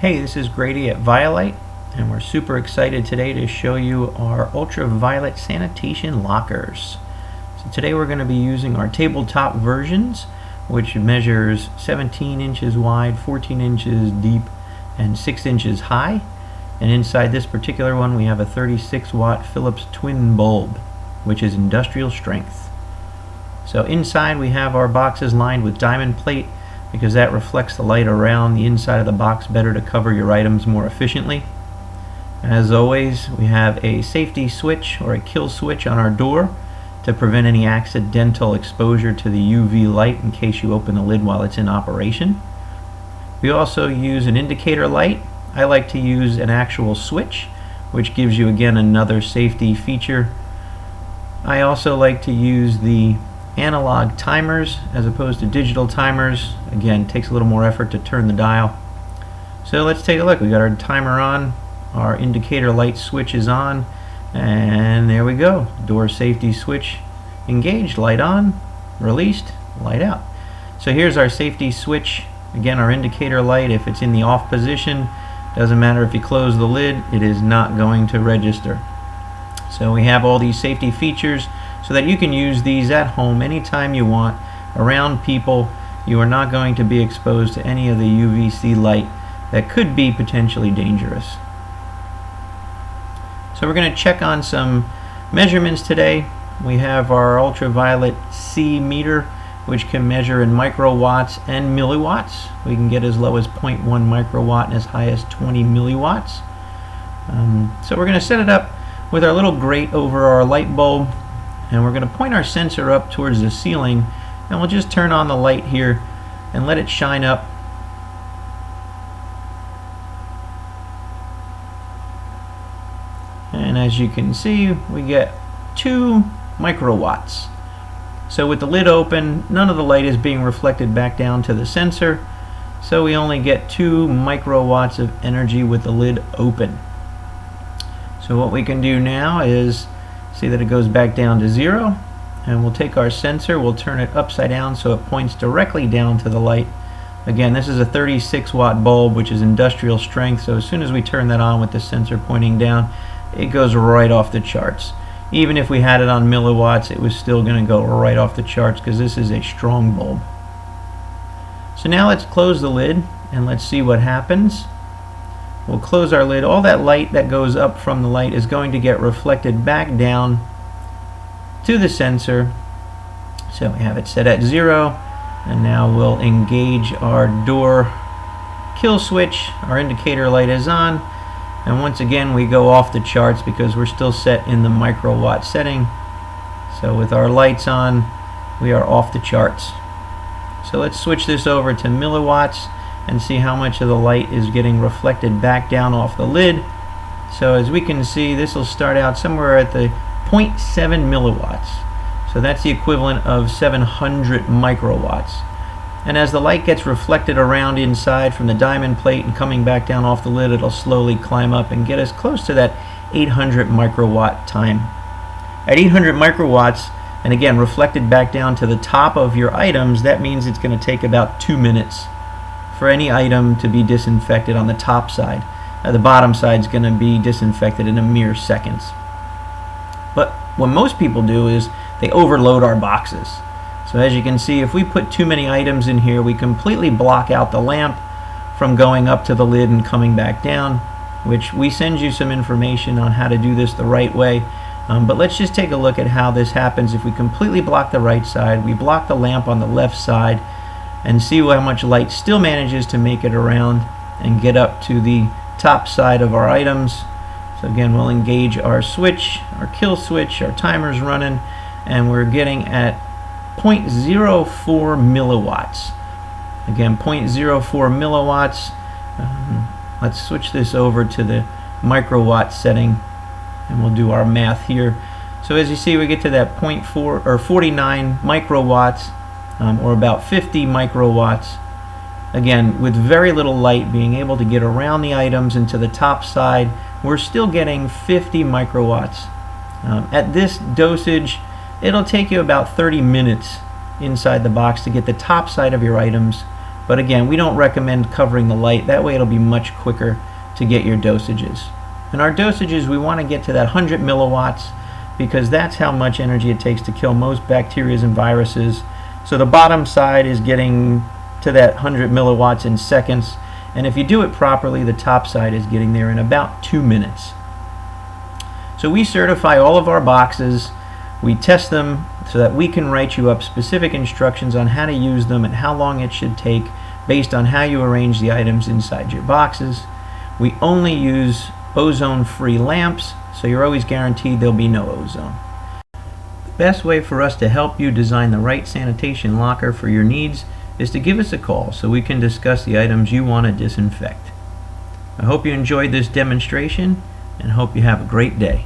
Hey, this is Grady at Violite, and we're super excited today to show you our ultraviolet sanitation lockers. So today we're going to be using our tabletop versions, which measures 17 inches wide, 14 inches deep, and 6 inches high. And inside this particular one we have a 36 watt Philips twin bulb, which is industrial strength. So inside we have our boxes lined with diamond plate, because that reflects the light around the inside of the box better to cover your items more efficiently. As always, we have a safety switch or a kill switch on our door to prevent any accidental exposure to the UV light in case you open the lid while it's in operation. We also use an indicator light. I like to use an actual switch, which gives you again another safety feature. I also like to use the analog timers as opposed to digital timers. Again, it takes a little more effort to turn the dial. So let's take a look. We got our timer on, our indicator light switch is on, and there we go. Door safety switch engaged, light on, released, light out. So here's our safety switch. Again, our indicator light, if it's in the off position, doesn't matter if you close the lid, it is not going to register. So we have all these safety features so that you can use these at home anytime you want, around people. You are not going to be exposed to any of the UVC light that could be potentially dangerous. So we're going to check on some measurements today. We have our ultraviolet C meter, which can measure in microwatts and milliwatts. We can get as low as 0.1 microwatt and as high as 20 milliwatts. So we're going to set it up with our little grate over our light bulb, and we're going to point our sensor up towards the ceiling, and we'll just turn on the light here and let it shine up. And as you can see, we get 2 microwatts. So with the lid open, none of the light is being reflected back down to the sensor, so we only get 2 microwatts of energy with the lid open. So what we can do now is see that it goes back down to 0, and we'll take our sensor, we'll turn it upside down so it points directly down to the light. Again, this is a 36 watt bulb, which is industrial strength, so as soon as we turn that on with the sensor pointing down, it goes right off the charts. Even if we had it on milliwatts, it was still going to go right off the charts because this is a strong bulb. So now let's close the lid and let's see what happens. We'll close our lid. All that light that goes up from the light is going to get reflected back down to the sensor. So we have it set at 0, and now we'll engage our door kill switch. Our indicator light is on, and once again we go off the charts because we're still set in the microwatt setting. So with our lights on, we are off the charts. So let's switch this over to milliwatts and see how much of the light is getting reflected back down off the lid. So as we can see, this will start out somewhere at the 0.7 milliwatts. So that's the equivalent of 700 microwatts. And as the light gets reflected around inside from the diamond plate and coming back down off the lid, it'll slowly climb up and get us close to that 800 microwatt time. At 800 microwatts, and again reflected back down to the top of your items, that means it's going to take about 2 minutes for any item to be disinfected on the top side. The bottom side is going to be disinfected in a mere seconds. But what most people do is they overload our boxes. So as you can see, if we put too many items in here, we completely block out the lamp from going up to the lid and coming back down, which we send you some information on how to do this the right way. But let's just take a look at how this happens. If we completely block the right side, we block the lamp on the left side, and see how much light still manages to make it around and get up to the top side of our items. So again, we'll engage our switch, our kill switch, our timer's running, and we're getting at 0.04 milliwatts. Again, 0.04 milliwatts. Let's switch this over to the microwatt setting, and we'll do our math here. So as you see, we get to that 0.4 or 49 microwatts, or about 50 microwatts. Again, with very little light being able to get around the items and to the top side, we're still getting 50 microwatts. At this dosage, it'll take you about 30 minutes inside the box to get the top side of your items But again, we don't recommend covering the light. That way it'll be much quicker to get your dosages. And our dosages, we want to get to that 100 milliwatts because that's how much energy it takes to kill most bacteria and viruses. So the bottom side is getting to that 100 milliwatts in seconds, and if you do it properly, the top side is getting there in about 2 minutes. So we certify all of our boxes, we test them so that we can write you up specific instructions on how to use them and how long it should take based on how you arrange the items inside your boxes. We only use ozone-free lamps, so you're always guaranteed there'll be no ozone. The best way for us to help you design the right sanitation locker for your needs is to give us a call so we can discuss the items you want to disinfect. I hope you enjoyed this demonstration and hope you have a great day.